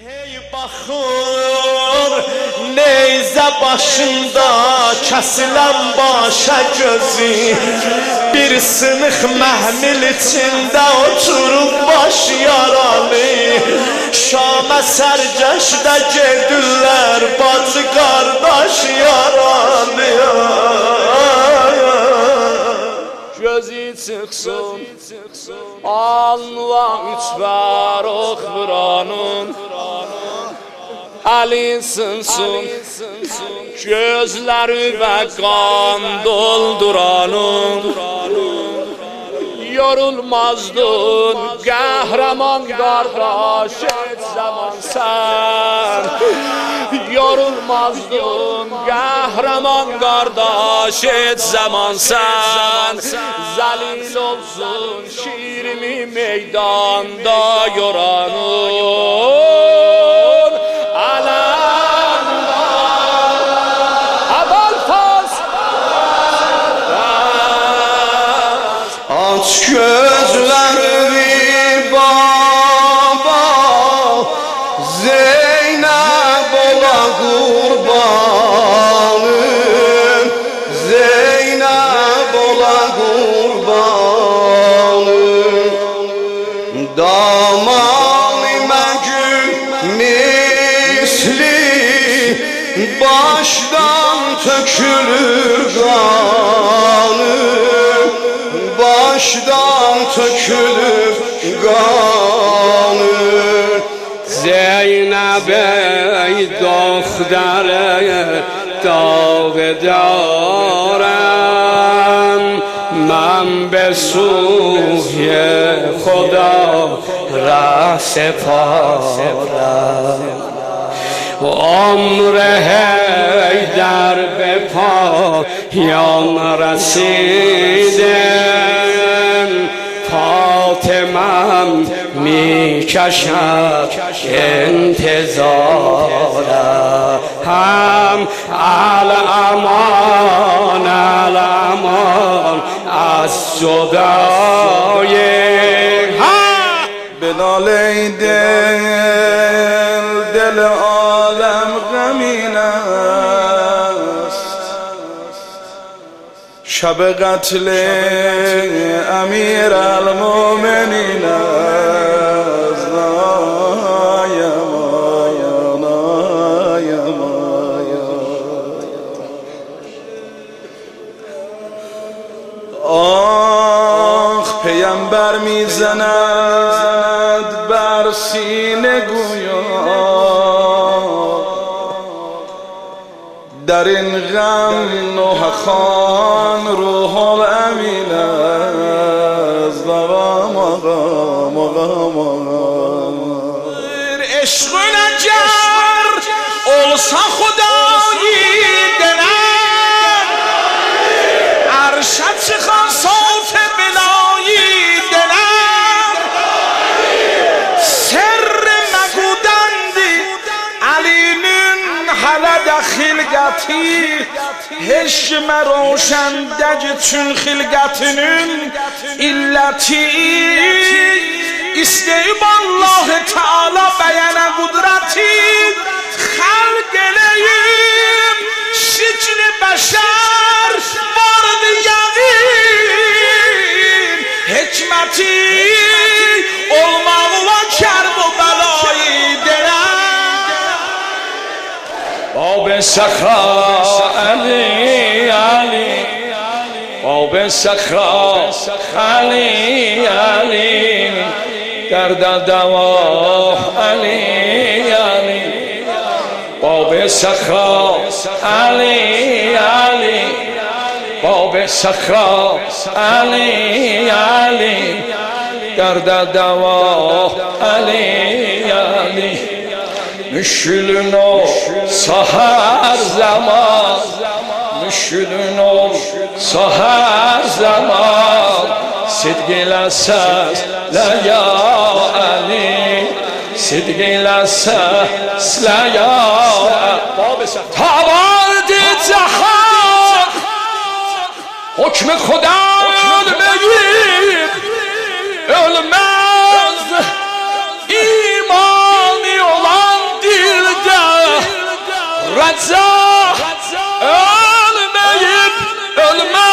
Hey baxır neyzə başında kəsilən başa gözü bir sınıq məhmil içində oturub baş yaralı Şamə sərgəşdə gedirlər bacı qardaş yaralı Gözü çıxsın Allah üçbər oxuranın Ali sınsın gözləri və qan dolduranın Yorulmazdın qəhrəman qardaş heç zaman sən Yorulmazdın qəhrəman qardaş heç zaman sən Zəlil olsun şirimi meydanda yoranın Aç gözlerini baba Zeynep ola kurbanım Zeynep ola kurbanım Damanime gül misli Baştan tökülür kanım Baştan tökülür kanım Zeynep ey doktere davedarم من به سوی خدا ره سپارم عمر حیدر به پایان رسیده فاطمه‌ام میکشد انتظارم الامان از جدای بلاله دل عالم غمین است شب قتل امیر المومنین است آخ پیامبر میزند بر سینه گویا در این غم نوح خان روح الامین است عشق نجار olsa خدایی دلم عرشت çıkan صوت بلایی دلم سر مگودندی علی'nin halada xilqəti heşmə roşəndəc üçün xilqətinin illəti istəyib Allah-u Teala bəyənə qudrəti xalq eləyib şikli bəşər vardı yəqin hikməti olmaqla kərb و bəlayı dərəm باب صخرا علی علی باب صخرا علی علی درد دوا علی علی باب صخرا علی علی باب صخرا علی علی درد دوا علی علی مشلون و سحر زمان مشلون و سحر زمان صدقی لسس لیا علی صدقی لسس لیا تابارد جهان حکم خدا بگیر ölmez imani olan الميت